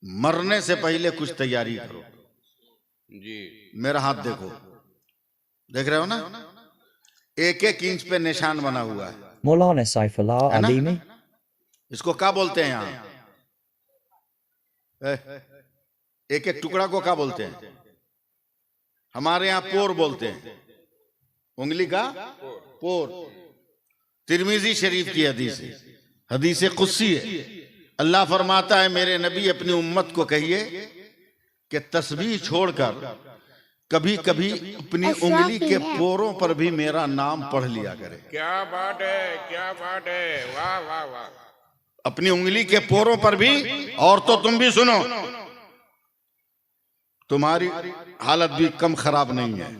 मरने से पहले कुछ तैयारी करो जी। मेरा हाथ देखो, देख रहे हो ना, एक एक इंच पे निशान बना हुआ है Maulana Saifullah है ना? Alimi. इसको क्या बोलते हैं यहाँ? एक एक टुकड़ा को क्या बोलते हैं? हमारे यहाँ पोर बोलते हैं, उंगली का पोर। तिरमिजी शरीफ की हदीस है, हदीस कुदसी है। अल्लाह फरमाता है मेरे नबी अपनी उम्मत को कहिए कि तस्बीह छोड़कर कभी कभी अपनी उंगली के पोरों पर भी मेरा नाम पढ़ लिया करे। क्या बात है, क्या बात है, वाह वाह वाह। अपनी उंगली के पोरों पर भी। और तो तुम भी सुनो, तुम्हारी हालत भी कम खराब नहीं है,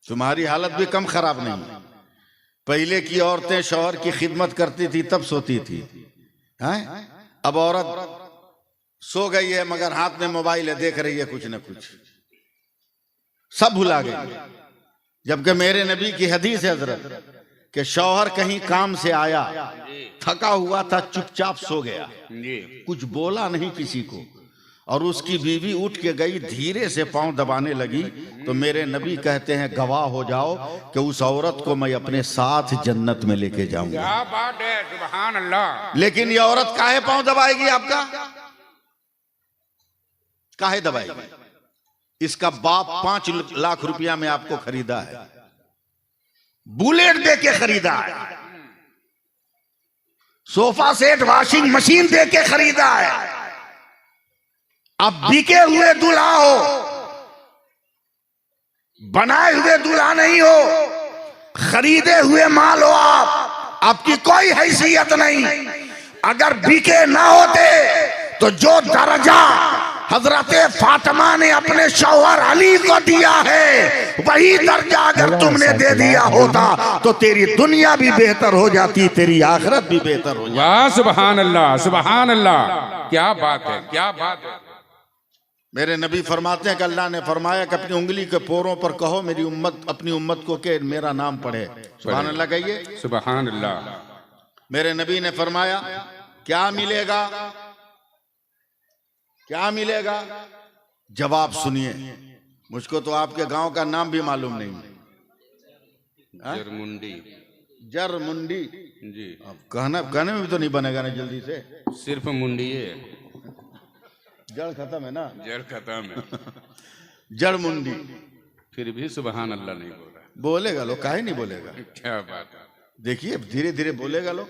तुम्हारी हालत भी कम खराब नहीं है। पहले की औरतें शौहर की खिदमत करती थी तब सोती थी, हैं? अब औरत सो गई है मगर हाथ में मोबाइल है, देख रही है कुछ न कुछ, सब भुला गई। जबकि मेरे नबी की हदीस है हजरत कि शौहर कहीं काम से आया, थका हुआ था, चुपचाप सो गया, कुछ बोला नहीं किसी को, और उसकी बीवी उठ के गई, धीरे से पांव दबाने लगी, तो मेरे नबी कहते हैं गवाह हो जाओ कि उस औरत को मैं अपने साथ जन्नत में लेके जाऊंगा। क्या बात है, सुभान अल्लाह। लेकिन ये औरत काहे पांव दबाएगी आपका? काहे दबाएगी? इसका बाप 5 लाख रुपया में आपको खरीदा है, बुलेट दे के खरीदा है, सोफा सेट वॉशिंग मशीन दे के खरीदा है। आप बिके हुए दूल्हा हो, बनाए हुए दूल्हा नहीं हो, खरीदे हुए माल हो आप, आपकी कोई हैसियत नहीं। अगर बिके ना होते तो जो दर्जा हजरत फातिमा ने अपने शौहर अली को दिया है, वही दर्जा अगर तुमने दे दिया होता तो तेरी दुनिया भी बेहतर हो जाती, तेरी आखिरत भी बेहतर हो जाती। वाह सुभान अल्लाह, सुभान अल्लाह, क्या बात है, क्या बात है। मेरे नबी फरमाते हैं कि अल्लाह ने फरमाया कि अपनी उंगली के पोरों पर कहो मेरी उम्मत, अपनी उम्मत को के मेरा नाम पढ़े। सुभान अल्लाह कहिए, सुभान अल्लाह। मेरे नबी ने फरमाया क्या मिलेगा, क्या मिलेगा? जवाब सुनिए, मुझको तो आपके गांव का नाम भी मालूम नहीं है। जरमुंडी। जरमुंडी जी। अब कहने में भी तो नहीं बनेगा ना जल्दी से, सिर्फ मुंडी है, जड़ खत्म है ना, जड़ खत्म है। जरमुंडी। फिर भी सुभान अल्लाह नहीं बोल रहा। बोलेगा लोग, काहे नहीं बोलेगा? क्या बात है। देखिए धीरे धीरे बोलेगा लोग।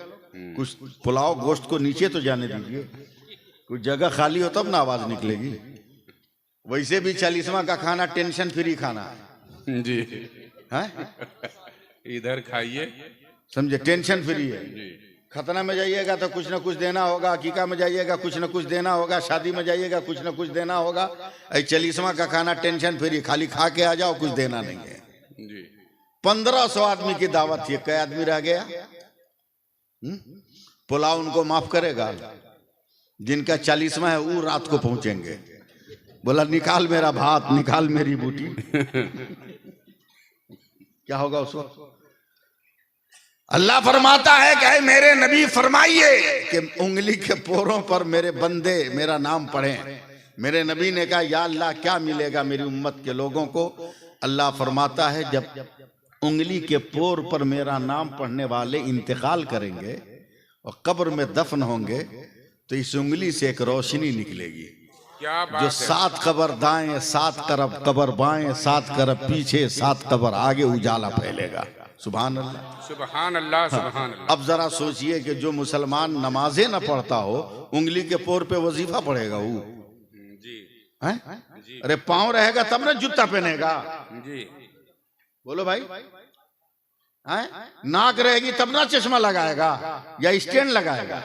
कुछ पुलाव गोश्त को नीचे तो जाने दीजिए, कुछ जगह खाली हो तब ना आवाज निकलेगी। वैसे भी 40वां का खाना टेंशन फ्री खाना है जी। है? इधर खाइए, समझे, टेंशन फ्री है। जी। खतना में जाइएगा तो कुछ न कुछ देना होगा, हकीका में जाइएगा कुछ न कुछ देना होगा, शादी में जाइएगा कुछ न कुछ देना होगा। 40वां का खाना टेंशन फ्री, खाली खा के आ जाओ, कुछ देना नहीं है। जी। 1500 आदमी की दावत थी, कई आदमी रह गया? पुलाव उनको माफ करेगा? जिनका 40वां है वो रात को पहुंचेंगे। बोला निकाल मेरा भात, निकाल मेरी बूटी। क्या होगा उस वक्त? अल्लाह फरमाता है कि मेरे नबी फरमाइए कि उंगली के पोरों पर मेरे बंदे मेरा नाम पढ़ें। मेरे नबी ने कहा या अल्लाह क्या मिलेगा मेरी उम्मत के लोगों को? अल्लाह फरमाता है जब उंगली के पोर पर मेरा नाम पढ़ने वाले इंतकाल करेंगे और कब्र में दफन होंगे तो इस उंगली से एक रोशनी निकलेगी, क्या बात जो है। 7 कब्र दाएं, 7 तरफ कब्र बाएं, 7 कब्र पीछे, 7 कब्र आगे उजाला फैलेगा। सुभान अल्लाह, सुभान अल्लाह, सुभान अल्लाह। अब जरा सोचिए कि जो मुसलमान नमाजें न पढ़ता हो उंगली के पोर पे वजीफा पढ़ेगा वो, जी। हैं? अरे पांव रहेगा तब ना जूता पहनेगा। जी। बोलो भाई, हैं? नाक रहेगी तब ना चश्मा लगाएगा या स्टैंड लगाएगा।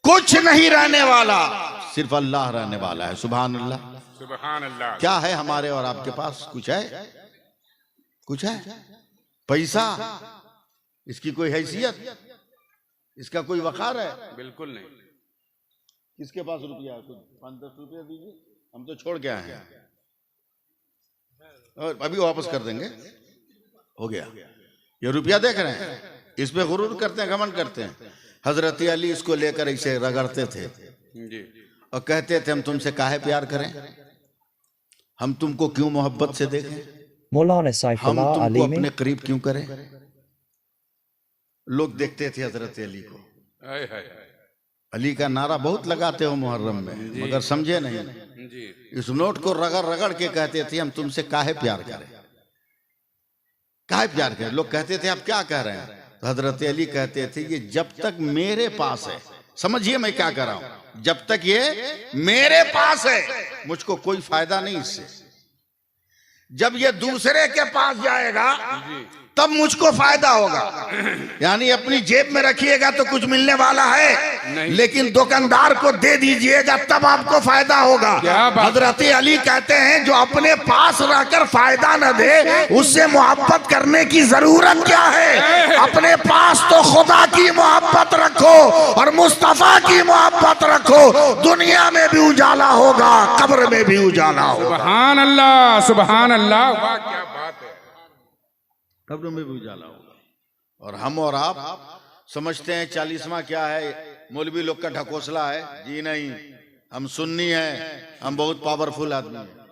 कुछ नहीं रहने वाला, सिर्फ अल्लाह रहने वाला है। सुभान अल्लाह, सुभान अल्लाह। क्या है हमारे और आपके पास? कुछ है? कुछ है? पैसा, इसकी कोई हैसियत, इसका कोई वकार है? बिल्कुल नहीं। किसके पास रुपया है? कुछ 5-10 रुपया दीजिए, हम तो छोड़ के आए हैं और अभी वापस कर देंगे। हो गया। ये रुपया देख रहे हैं, इस पे गुरूर करते हैं, घमंड करते हैं। हजरत अली इसको लेकर ऐसे रगड़ते थे जी। और कहते थे हम तुमसे काहे प्यार करें, हम तुमको क्यों मोहब्बत से देखें, मौलाना हम सैफुल्लाह तुमको अली अपने करीब क्यों करें। लोग देखते थे हजरत अली को। हाय हाय हाय। अली का नारा बहुत लगाते हो मुहर्रम में, मगर समझे नहीं। जी। इस नोट को रगड़ रगड़ के कहते थे हम तुमसे काहे प्यार करें, काहे प्यार करें। लोग कहते थे आप क्या कह रहे हैं, तो हजरत अली कहते थे ये जब तक मेरे पास है, समझिए मैं क्या कर रहा हूं, जब तक ये मेरे पास है मुझको कोई फायदा नहीं इससे। जब ये दूसरे के पास जाएगा तब मुझको फायदा होगा। यानी अपनी जेब में रखिएगा तो कुछ मिलने वाला है, लेकिन दुकानदार को दे दीजिएगा तब आपको फायदा होगा। हजरत अली कहते हैं जो अपने पास रहकर फायदा न दे उससे मोहब्बत करने की जरूरत क्या है। अपने पास तो खुदा की मोहब्बत रखो और मुस्तफा की मोहब्बत रखो, दुनिया में भी उजाला होगा, कब्र में भी उजाला होगा। सुभान अल्लाह, सुभान अल्लाह, वाह क्या बात है। कब्र में भी उजाला होगा। और हम और आप समझते हैं 40वां क्या है, मौलवी लोग का ढकोसला है। जी नहीं, हम सुन्नी हैं, हम बहुत पावरफुल आदमी हैं,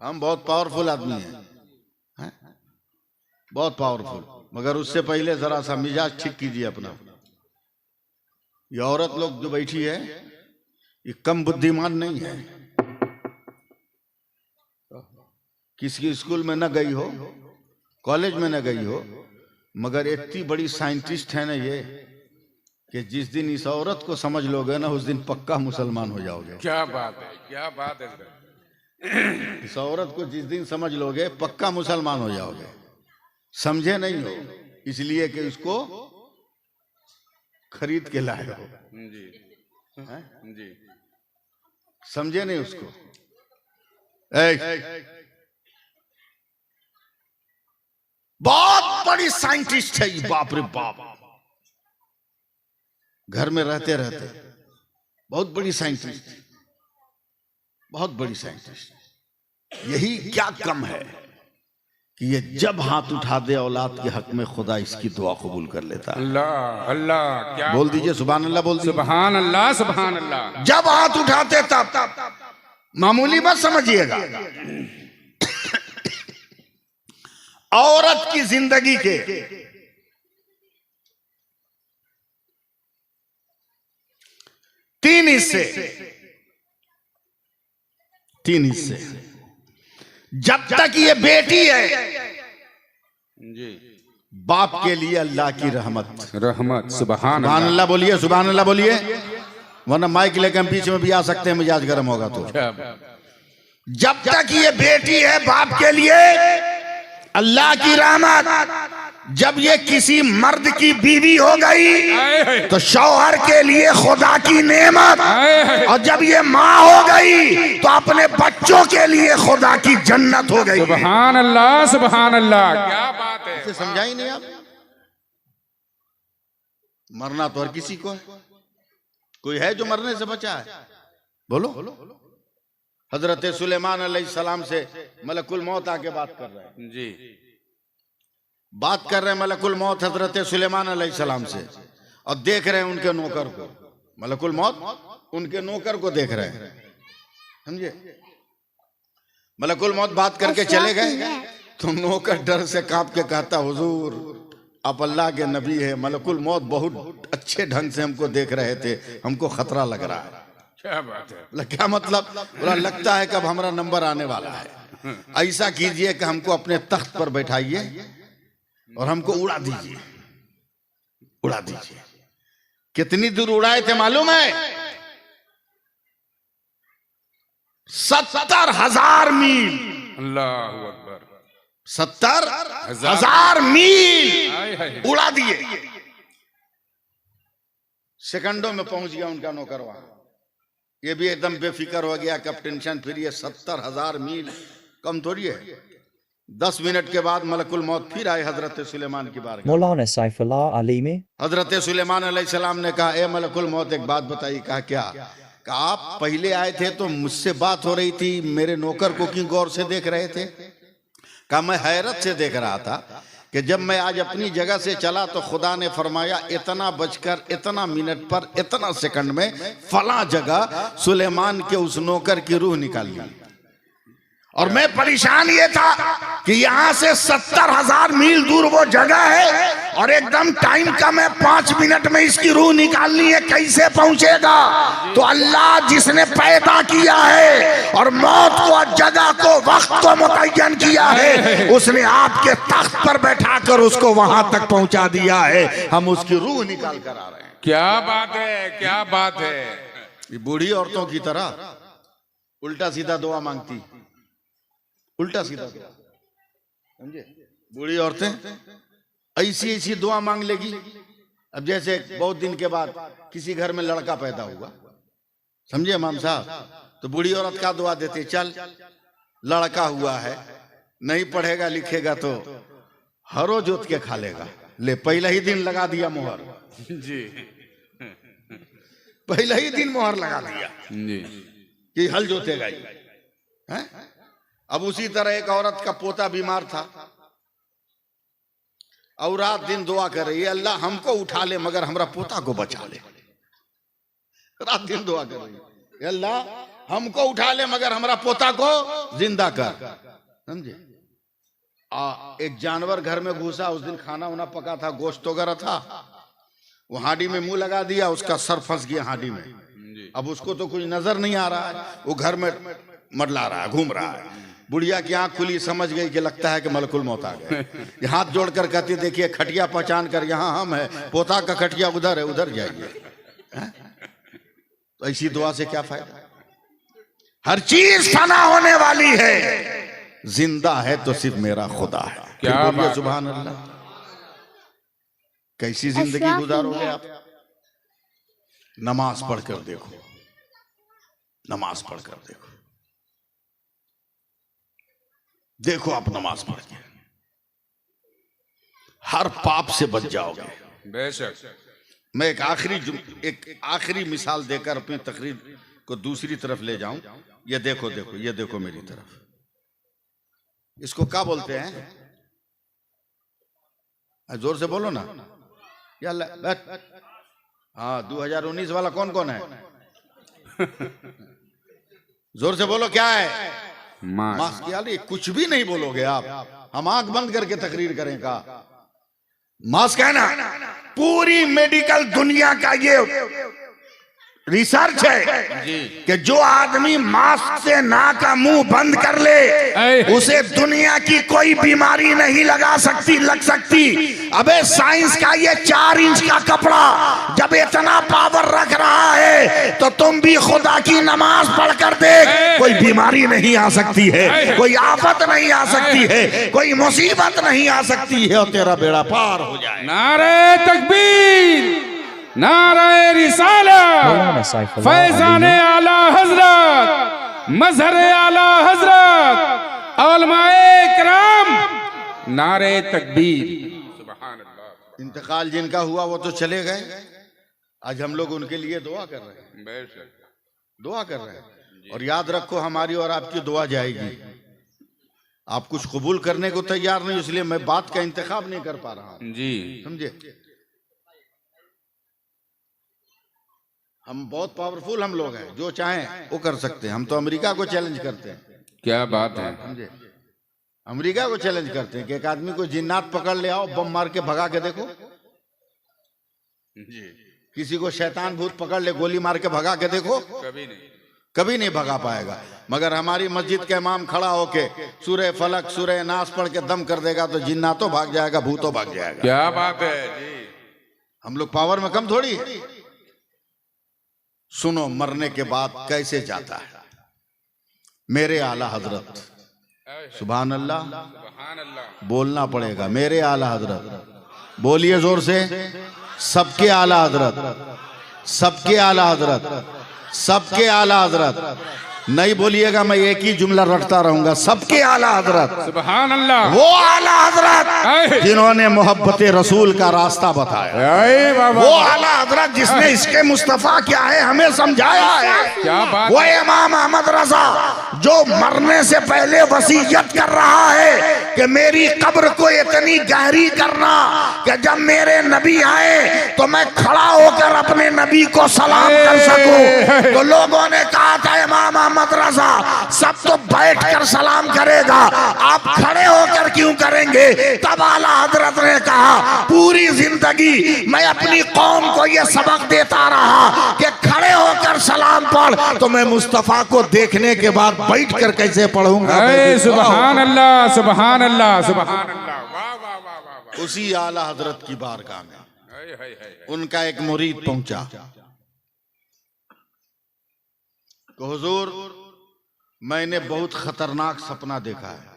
हम बहुत पावरफुल आदमी हैं, बहुत पावरफुल। मगर उससे पहले जरा सा मिजाज ठीक कीजिए अपना। ये औरत लोग जो बैठी है ये कम बुद्धिमान नहीं है, किसी स्कूल में न गई हो, कॉलेज में न गई हो, मगर इतनी बड़ी साइंटिस्ट है ना ये कि जिस दिन इस औरत को समझ लोगे ना उस दिन पक्का मुसलमान हो जाओगे। क्या बात है, क्या बात है। इस औरत को जिस दिन समझ लोगे पक्का मुसलमान हो जाओगे। समझे नहीं हो इसलिए कि उसको खरीद के लाए हो। जी जी। समझे नहीं उसको। बहुत बड़ी साइंटिस्ट है ये, बाप रे बाप। घर में रहते रहते बहुत बड़ी साइंटिस्ट, बहुत बड़ी साइंटिस्ट। यही क्या कम है कि ये जब हाथ उठा दे औलाद के हक में खुदा इसकी दुआ कबूल कर लेता है। अल्लाह अल्लाह, क्या बोल दीजिए सुभान अल्लाह, बोल दीजिए सुभान अल्लाह, सुभान अल्लाह। जब हाथ उठाते तब मामूली मत समझिएगा। औरत की जिंदगी के 3 हिस्से, 3 हिस्से। जब तक ये बेटी है जी, बाप के लिए अल्लाह की रहमत, रहमत। सुभान सुभान अल्लाह बोलिए, सुभान अल्लाह बोलिए, वरना माइक लेकर हम बीच में भी आ सकते हैं, मिजाज गर्म होगा तो। जब तक ये बेटी है बाप के लिए अल्लाह की रहमत। जब ये किसी मर्द की बीवी हो गई तो शौहर के लिए खुदा की नेमत, और जब ये माँ हो गई तो अपने बच्चों के लिए खुदा की जन्नत हो गई। सुभान अल्लाह, सुभान अल्लाह, क्या बात है। इसे समझा ही नहीं आप। मरना तो हर किसी को है, कोई है जो मरने से बचा है? बोलो। हजरत सुलेमान अलैहिस्सलाम से मलकुल मौत आके बात कर रहे हैं जी, बात कर रहे हैं मलकुल मौत हजरत सुलेमान अलैहिस्सलाम से, और देख रहे हैं उनके नौकर को। मलकुल मौत उनके नौकर को देख रहे हैं, समझे। मलकुल मौत बात करके चले गए तो नौकर डर से कांप के कहता, हुजूर आप अल्लाह के नबी है, मलकुल मौत बहुत अच्छे ढंग से हमको देख रहे थे, हमको खतरा लग रहा है। क्या बात है। बोला क्या मतलब? बोला लगता है कि अब हमारा नंबर आने वाला है। ऐसा कीजिए कि हमको अपने तख्त पर बैठाइए और हमको उड़ा दीजिए, उड़ा दीजिए। कितनी दूर उड़ाए थे मालूम है? 70,000 मील। अल्लाह अकबर। 70,000 मील उड़ा दिए। सेकंडों में पहुंच गया उनका नौकर वहां। ये भी एकदम बेफिक्र हो गया कि अब टेंशन फ्री है। 70,000 मील कम थोड़ी है। 10 मिनट के बाद मलकुल मौत फिर आए हजरत सुलेमान की बारगाह। मौलाना सैफुल्लाह अली में हजरत सुलेमान अलैहिस्सलाम ने कहा, ए मलकुल मौत एक बात बताइए। कहा क्या? कहा आप पहले आए थे तो मुझसे बात हो रही थी, मेरे नौकर को क्यों गौर से देख रहे थे? का मैं हैरत से देख रहा था कि जब मैं आज अपनी जगह से चला तो खुदा ने फरमाया इतना बजकर इतना मिनट पर इतना सेकंड में फला जगह सुलेमान के उस नौकर की रूह निकाल ली। और मैं परेशान ये था कि यहां से 70,000 मील दूर वो जगह है और एकदम टाइम कम है, 5 मिनट में इसकी रूह निकालनी है, कैसे पहुंचेगा? तो अल्लाह जिसने पैदा किया है और मौत को, जगह को, वक्त को मुतय्यन किया है, उसने आपके तख्त पर बैठाकर उसको वहां तक पहुंचा दिया है। हम उसकी रूह निकाल कर आ रहे हैं। क्या बात है, क्या बात है। ये बूढ़ी औरतों की तरह उल्टा सीधा दुआ मांगती, उल्टा सीधा दुआ, समझे? बूढ़ी औरतें ऐसी ऐसी दुआ मांग लेगी। अब जैसे बहुत दिन के बाद किसी घर में लड़का पैदा हुआ, समझे इमाम साहब, तो बूढ़ी औरत का दुआ देते, चल लड़का हुआ है, नहीं पढ़ेगा लिखेगा तो हरो जोत के खा लेगा। ले पहला ही दिन लगा दिया मोहर जी, पहला ही दिन मोहर लगा दिया जी कि हल जोतेगा ही है? अब उसी तरह एक औरत का पोता बीमार था और रात दिन दुआ कर रही है, अल्लाह हमको उठा ले मगर हमारा पोता को बचा ले। रात दिन दुआ कर रही है, अल्लाह हमको उठा ले मगर हमारा पोता को जिंदा कर, समझे? एक जानवर घर में घुसा, उस दिन खाना वाना पका था, गोश्त वगैरह था, वो हांडी में मुंह लगा दिया, उसका सर फंस गया हांडी में। अब उसको तो कुछ नजर नहीं आ रहा है, वो घर में मडला रहा है, घूम रहा है। बुढ़िया की आंख खुली, समझ गई कि लगता है कि मलकुल मौत आ गए। हाथ जोड़कर कहती, देखिए खटिया पहचान कर यहाँ हम है, पोता का खटिया उधर है, उधर जाइए। तो ऐसी दुआ से क्या फायदा? हर चीज फना होने वाली है, जिंदा है तो सिर्फ मेरा खुदा है। क्या बोलिए सुभान अल्लाह। कैसी जिंदगी गुजारोगे आप? नमाज पढ़कर देखो, नमाज पढ़कर देखो, देखो आप नमाज पढ़ के हर पाप से बच जाओगे। बेशक। मैं एक आखिरी मिसाल देकर अपनी तकरीर को दूसरी तरफ ले जाऊं। ये देखो, देखो, ये देखो मेरी तरफ, इसको क्या बोलते हैं? जोर से बोलो ना या हाँ, 2019 वाला कौन कौन है? जोर से बोलो, क्या है? मास्क। यार ये कुछ भी नहीं बोलोगे आप, हम आंख बंद करके तकरीर करें का? मास्क है ना, पूरी मेडिकल दुनिया का ये रिसर्च है कि जो आदमी मास्क से नाक का मुंह बंद कर ले उसे दुनिया की कोई बीमारी नहीं लग सकती। अबे साइंस का ये 4 इंच का कपड़ा जब इतना पावर रख रहा है तो तुम भी खुदा की नमाज पढ़कर देख, कोई बीमारी नहीं आ सकती है, कोई आफत नहीं आ सकती है, कोई मुसीबत नहीं आ सकती है और तेरा बेड़ा पार हो जाए। नारे तकबीर, नारे रिसालत, फैज़ाने आला हजरत, मजहरे आला हजरत, उलमाए किराम, नारे तकबीर। सुभान अल्लाह। इंतकाल जिनका हुआ वो तो चले गए, आज हम लोग उनके लिए दुआ कर रहे हैं, बेशक दुआ कर रहे हैं। और याद रखो, हमारी और आपकी दुआ जाएगी। आप कुछ कबूल करने को तैयार नहीं, इसलिए मैं बात का इंतखाब नहीं कर पा रहा जी, समझे? हम बहुत पावरफुल हम लोग हैं, जो चाहें वो कर सकते हैं। हम तो अमेरिका को चैलेंज करते हैं। क्या बात है, समझे? अमेरिका को चैलेंज करते हैं कि एक आदमी को जिन्नात पकड़ ले आओ, बम मार के भगा के देखो। जी, किसी को शैतान भूत पकड़ ले, गोली मार के भगा के देखो, कभी नहीं भगा पाएगा। मगर हमारी मस्जिद के इमाम खड़ा होके सूरह फलक, सूरह नास पढ़ के दम कर देगा तो जिन्नातों भाग जाएगा, भूतों भाग जाएगा। क्या बात है जी। हम लोग पावर में कम थोड़ी। सुनो, मरने के बाद कैसे जाता है मेरे आला हजरत। सुभान अल्लाह, सुभान अल्लाह। बोलना पड़ेगा, मेरे आला हजरत। बोलिए जोर से, सबके आला हजरत, सबके आला हजरत, सबके आला हजरत। नहीं बोलिएगा, मैं एक ही जुमला रटता रहूंगा। सबके आला हजरत, सुभान अल्लाह, वो आला हजरत जिन्होंने मोहब्बत रसूल का रास्ता बताया, अरे बाबा, वो आला हजरत जिसने इसके मुस्तफा क्या है हमें समझाया है। क्या बात, वो इमाम अहमद रजा जो मरने से पहले वसीयत कर रहा है कि मेरी कब्र को इतनी गहरी करना कि जब मेरे नबी आए तो मैं खड़ा होकर अपने नबी को सलाम कर सकूं। तो लोगों ने कहा था इमाम अहमद रजा सब तो बैठ कर सलाम करेगा, आप खड़े होकर क्यों करेंगे? तब आला हजरत ने कहा पूरी जिंदगी मैं अपनी कौम को यह सबक देता रहा कि खड़े होकर सलाम पढ़, तो मैं मुस्तफा को देखने के बाद बैठ कर कैसे पढ़ूंगा? सुभान अल्लाह, सुभान अल्लाह, सुभान अल्लाह, वाह वाह वाह वाह। उसी आला हजरत की बारगाह में हाय, हाय, हाय। उनका एक मुरीद पहुंचा तो हुजूर मैंने बहुत खतरनाक सपना देखा है।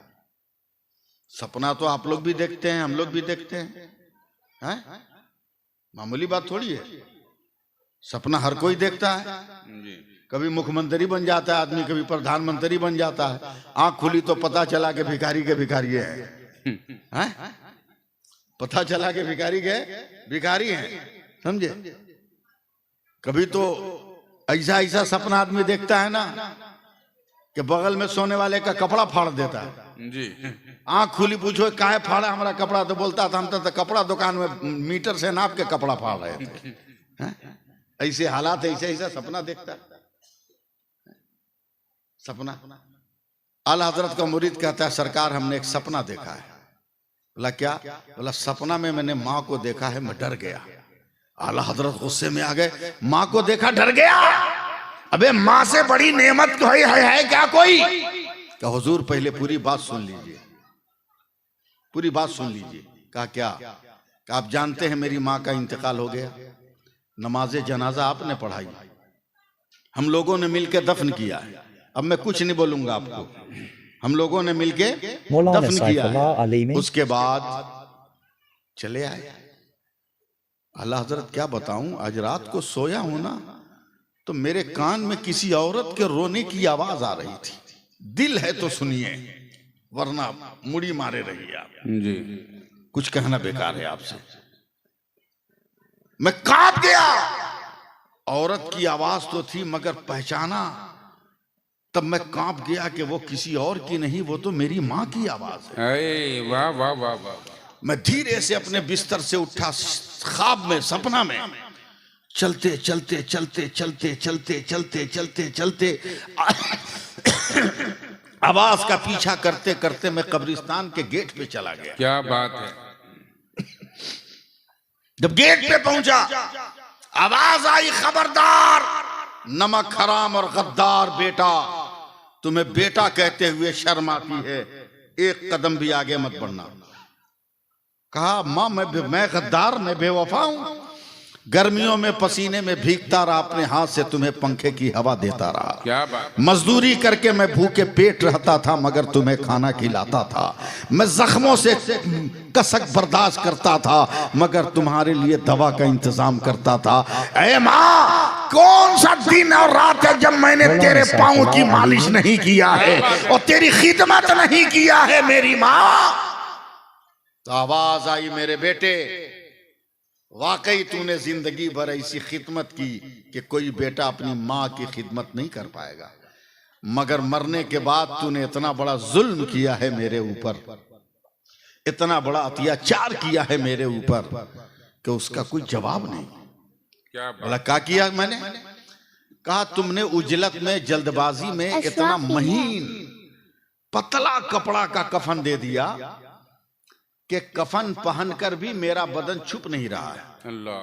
सपना तो आप लोग भी देखते हैं, हम लोग भी देखते हैं, मामूली बात थोड़ी है। सपना हर कोई देखता है। कभी मुख्यमंत्री बन जाता है आदमी, कभी प्रधानमंत्री बन जाता है। आंख खुली तो पता चला कि भिखारी के भिखारी है, पता चला कि भिखारी के भिखारी हैं, समझे? कभी तो ऐसा ऐसा सपना आदमी देखता है ना कि बगल में सोने वाले का कपड़ा फाड़ देता है जी। आंख खुली पूछो काहे फाड़ा हमारा कपड़ा, तो बोलता था हम तो कपड़ा दुकान में मीटर से नाप के कपड़ा फाड़ रहे थे। ऐसे हालात, ऐसे ऐसा सपना देखता है। सपना आला हजरत का मुरीद कहता है सरकार हमने एक सपना देखा है। बोला क्या? बोला सपना में मैंने माँ को देखा है, मैं डर गया। आला हजरत गुस्से में आ गए, माँ को देखा डर गया? अबे माँ से बड़ी नेमत कोई है क्या कोई? क्या हुजूर पहले पूरी बात सुन लीजिए, पूरी बात सुन लीजिए। कहा क्या? कि आप जानते हैं मेरी माँ का इंतकाल हो गया, नमाज जनाजा आपने पढ़ाई, हम लोगों ने मिलकर दफन किया है। अब मैं कुछ नहीं बोलूंगा आपको, हम लोगों ने मिलके दफन किया है। उसके बाद चले आए। अल्लाह हजरत क्या बताऊं, आज रात को सोया हूं ना तो मेरे कान में किसी औरत के रोने की आवाज आ रही थी। दिल है तो सुनिए, वरना मुड़ी मारे रहिए आप जी। कुछ कहना बेकार है आपसे। मैं कांप गया। औरत की आवाज तो थी मगर पहचाना तब मैं कांप गया कि वो किसी और की नहीं, वो तो मेरी माँ की आवाज है। अरे वाह वाह वाह वाह। मैं धीरे से अपने बिस्तर से उठा, ख्वाब में, सपना में, चलते चलते चलते चलते चलते चलते चलते चलते आवाज का पीछा करते करते मैं कब्रिस्तान के गेट पे चला गया। क्या बात है। जब गेट पे पहुंचा आवाज आई, खबरदार नमक हराम और गद्दार बेटा, तुम्हें बेटा कहते हुए शर्म आती है, एक कदम भी आगे मत बढ़ना। कहा मां मैं गद्दार, मैं बेवफा हूं। गर्मियों में पसीने में भीगता रहा, अपने हाथ से तुम्हें पंखे की हवा देता रहा। क्या बात। मजदूरी करके मैं भूखे पेट रहता था मगर तुम्हें खाना खिलाता था। मैं जख्मों से कसक बर्दाश्त करता था मगर तुम्हारे लिए दवा का इंतजाम करता था। ऐ माँ, कौन सा दिन और रात है जब मैंने तेरे पाँव की मालिश नहीं किया है और तेरी खिदमत नहीं किया है मेरी माँ। तो आवाज आई, मेरे बेटे वाकई तूने जिंदगी भर ऐसी खिदमत की कि कोई बेटा अपनी माँ की खिदमत नहीं कर पाएगा, मगर मरने के बाद तूने इतना बड़ा जुल्म किया है मेरे ऊपर, इतना बड़ा अत्याचार किया है मेरे ऊपर कि उसका कोई जवाब नहीं। क्या बोला क्या किया मैंने? कहा तुमने उजलत में, जल्दबाजी में इतना महीन पतला कपड़ा का कफन दे दिया कि कफन पहनकर भी मेरा बदन छुप नहीं रहा है। अल्लाह,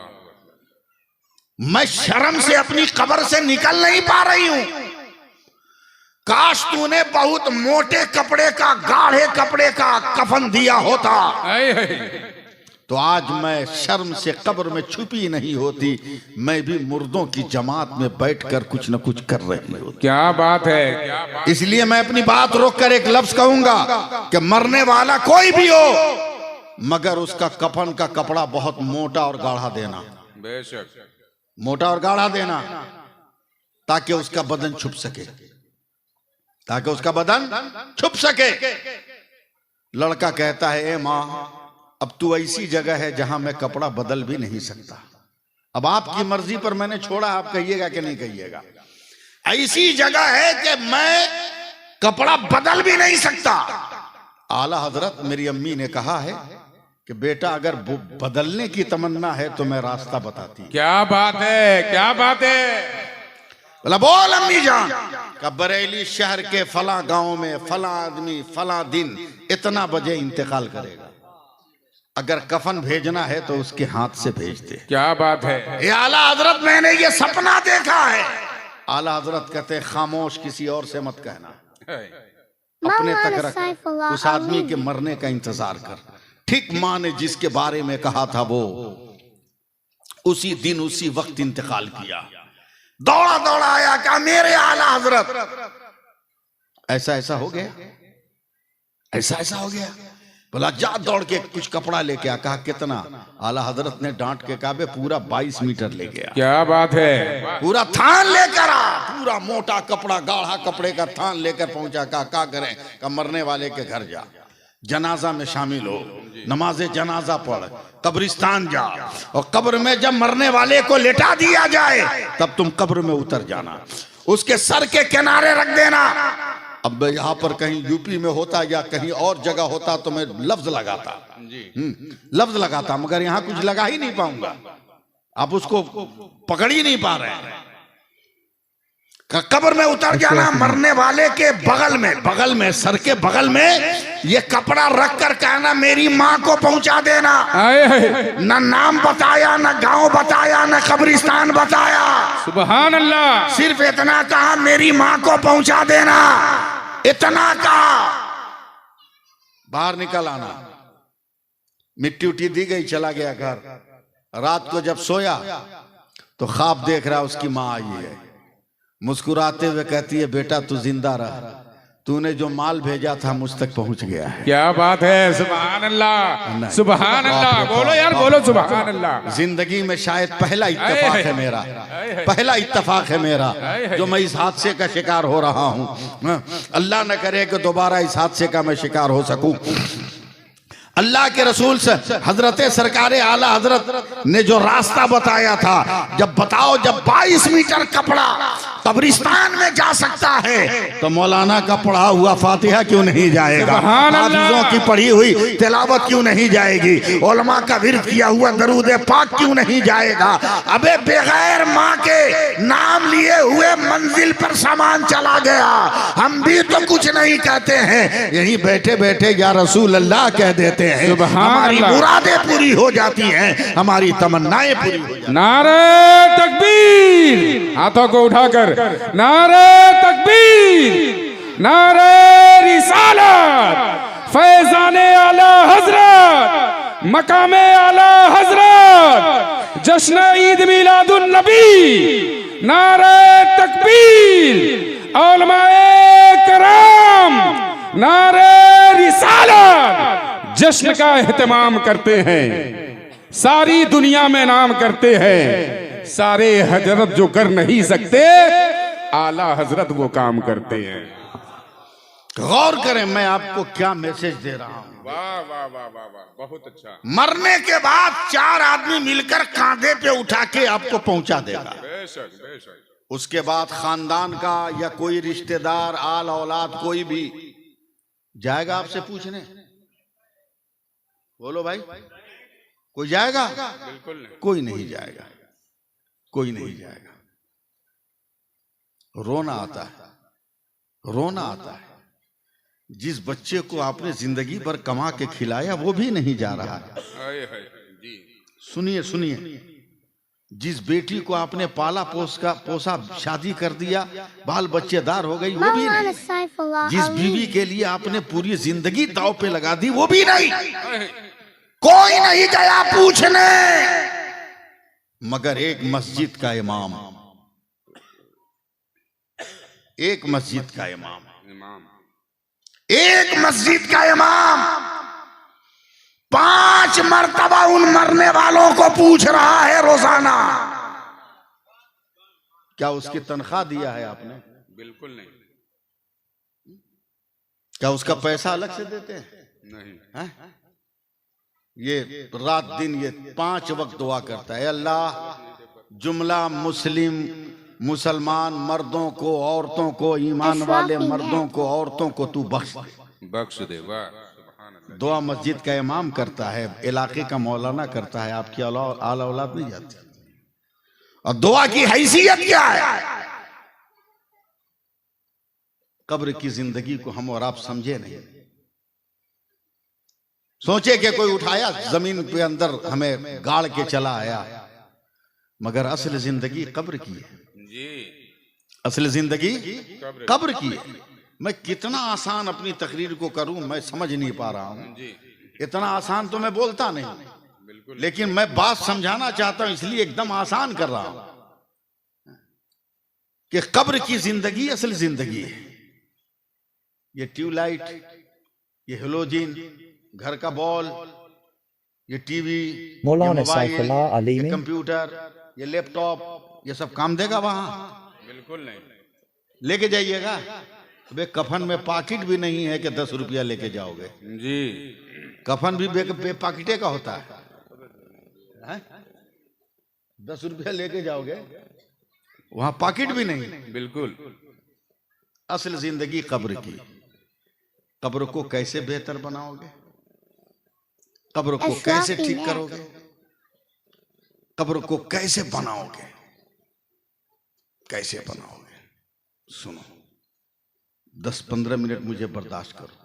मैं शर्म से अपनी कब्र से निकल नहीं पा रही हूं। काश तूने बहुत मोटे कपड़े का, गाढ़े कपड़े का कफन दिया होता तो आज मैं शर्म से कब्र में छुपी नहीं होती, मैं भी मुर्दों की जमात में बैठकर कुछ न कुछ कर रही होती। क्या बात है, क्या बात। इसलिए मैं अपनी बात रोककर एक लफ्ज कहूंगा कि मरने वाला कोई भी हो मगर उसका कफन का कपड़ा बहुत मोटा और गाढ़ा देना, बेशक मोटा और गाढ़ा देना, ताकि उसका बदन छुप सके। ताकि उसका बदन छुप सके। लड़का कहता है, ए माँ, अब तू ऐसी जगह है जहां मैं कपड़ा बदल भी नहीं सकता। अब आपकी मर्जी पर मैंने छोड़ा, आप कहिएगा कि नहीं कहिएगा। ऐसी जगह है कि मैं कपड़ा बदल भी नहीं सकता। आला हजरत मेरी अम्मी ने कहा है कि बेटा अगर बदलने की तमन्ना है तो मैं रास्ता बताती हूं। क्या बात है, क्या बात है। बोला, बोल अम्मी जान। का बरेली शहर के फला गांव में फला आदमी फला दिन इतना बजे इंतकाल करेगा। अगर कफन भेजना है तो उसके हाथ से भेज दे। क्या बात है। ये आला हजरत मैंने ये सपना देखा है। आला हजरत कहते खामोश, किसी और से मत कहना, अपने तक रख, उस आदमी के मरने का इंतजार कर। ठीक मां ने जिसके बारे में कहा था वो उसी दिन उसी वक्त इंतकाल किया। दौड़ा दौड़ा आया, कहा मेरे आला हजरत ऐसा ऐसा हो गया, ऐसा ऐसा हो गया। बोला जा दौड़ के कुछ कपड़ा लेके आ। कहा कितना? आला हजरत ने डांट के कहा बे पूरा 22 मीटर ले गया। क्या बात है। पूरा थान लेकर आ, पूरा मोटा कपड़ा गाढ़ा कपड़े का थान लेकर पहुंचा। कहा क्या करें? का मरने वाले के घर जा, जनाजा में शामिल हो, नमाजे जनाजा पढ़, कब्रिस्तान जा, और कब्र में जब मरने वाले को लेटा दिया जाए तब तुम कब्र में उतर जाना, उसके सर के किनारे रख देना। अब यहाँ पर कहीं यूपी में होता या कहीं और जगह होता तो मैं लफ्ज लगाता, लफ्ज लगाता, मगर यहाँ कुछ लगा ही नहीं पाऊंगा। आप उसको पकड़ ही नहीं पा रहे हैं। कब्र में उतर जाना, मरने वाले के बगल में सर के बगल में ये कपड़ा रख कर कहना मेरी माँ को पहुंचा देना। न नाम बताया, न गांव बताया, न कब्रिस्तान बताया, सुभान अल्लाह। सिर्फ इतना कहा मेरी माँ को पहुंचा देना, इतना कहा। बाहर निकल आना, मिट्टी उट्टी दी गई, चला गया घर। रात को जब सोया तो ख्वाब देख रहा उसकी माँ आई है, मुस्कुराते हुए कहती है बेटा तू जिंदा रह, तूने जो माल भेजा था मुझ तक पहुंच गया है। क्या बात है, सुभान अल्लाह, सुभान अल्लाह। बोलो यार, बोलो सुभान अल्लाह। जिंदगी में शायद पहला इत्तेफाक है मेरा, पहला इत्तेफाक है मेरा जो मैं इस हादसे का शिकार हो रहा हूं। अल्लाह न करे कि दोबारा इस हादसे का मैं शिकार हो सकूं। अल्लाह के रसूल से हजरत सरकार आला हजरत ने जो रास्ता बताया था, जब बताओ जब 22 मीटर कपड़ा कब्रिस्तान में जा सकता है तो मौलाना का पढ़ा हुआ फातिहा क्यों नहीं जाएगा? हाफिजों की पढ़ी हुई तिलावत क्यों नहीं जाएगी? उलमा का विर्द किया हुआ दरूद पाक क्यों नहीं जाएगा? अबे बगैर माँ के नाम लिए हुए मंजिल पर सामान चला गया। हम भी तो कुछ नहीं कहते हैं, यही बैठे बैठे या रसूल अल्लाह कह देते हैं, हमारी मुरादें पूरी हो जाती हैं, हमारी तमन्नाएं पूरी हो जाती हैं। नारे तकबीर, हाथों को उठाकर नारे तकबीर, नारे रिसालत, फैजाने आला हजरत, मकामे आला हजरत, जश्न ईद मिलादुन नबी, नारे तकबीर, उलमाए कराम, नारे रिसालत, जश्न का एहतमाम करते हैं, सारी दुनिया में नाम करते हैं। सारे हजरत जो कर नहीं सकते, आला हजरत वो काम करते हैं। गौर करें मैं आपको क्या मैसेज दे रहा हूं। वाह वाह वाह वाह वाह, बहुत अच्छा। मरने के बाद 4 आदमी मिलकर कांधे पे उठा के आपको पहुंचा देगा। बेशक बेशक। उसके बाद खानदान का या कोई रिश्तेदार आल औलाद कोई भी जाएगा आपसे पूछने? बोलो भाई, कोई जाएगा? बिल्कुल नहीं। कोई नहीं जाएगा, कोई नहीं जाएगा। रोना आता है, रोना आता है। जिस बच्चे को आपने जिंदगी भर कमा के खिलाया वो भी नहीं जा रहा है। सुनिए सुनिए, जिस बेटी को आपने पाला पोसा शादी कर दिया, बाल बच्चेदार हो गई, वो भी नहीं। जिस बीवी के लिए आपने पूरी जिंदगी दांव पे लगा दी, वो भी नहीं। कोई नहीं गया पूछने, मगर एक मस्जिद का इमाम, एक मस्जिद का इमाम, एक मस्जिद का इमाम 5 मरतबा उन मरने वालों को पूछ रहा है रोजाना। क्या उसकी तनख्वाह दिया है आपने? बिल्कुल नहीं। क्या उसका पैसा अलग से देते हैं? नहीं। हैं? ये रात दिन ये 5 वक्त दुआ करता है, अल्लाह जुमला मुसलमान मर्दों को, औरतों को, ईमान वाले मर्दों को, औरतों को तू बख्श दे। बख्श दे। वाह सुभान अल्लाह। दुआ मस्जिद का इमाम करता है, इलाके का मौलाना करता है, आपकी आला औलाद नहीं जाती। और दुआ की हैसियत क्या है? कब्र की जिंदगी को हम और आप समझे नहीं। सोचे कि कोई उठाया जमीन पे अंदर हमें गाड़ के चला आया, मगर असल जिंदगी कब्र की है जी। असल जिंदगी कब्र की है। मैं कितना आसान अपनी तकरीर को करूं, मैं समझ नहीं पा रहा हूं। इतना आसान तो मैं बोलता नहीं, बिल्कुल। लेकिन मैं बात समझाना चाहता हूं, इसलिए एकदम आसान कर रहा हूं कि कब्र की जिंदगी असल जिंदगी है। ये ट्यूबलाइट, ये हेलोजिन, घर का बॉल, ये टीवी, ये मौलाना मोबाइल, सैफुल्लाह अली ये में कंप्यूटर, ये लैपटॉप, ये सब काम देगा वहां? बिल्कुल नहीं। लेके जाइएगा। अबे कफन में पाकिट भी नहीं है कि 10 रुपया लेके जाओगे। जी। कफन भी बेपाकिटे का होता है? 10 रुपया लेके जाओगे, वहां पाकिट भी नहीं। बिल्कुल। असल जिंदगी कब्र की। कब्र को कैसे बेहतर बनाओगे? कब्र को कैसे ठीक करोगे? कब्र को कैसे बनाओगे? कैसे बनाओगे? सुनो, 10-15 मिनट मुझे बर्दाश्त करो।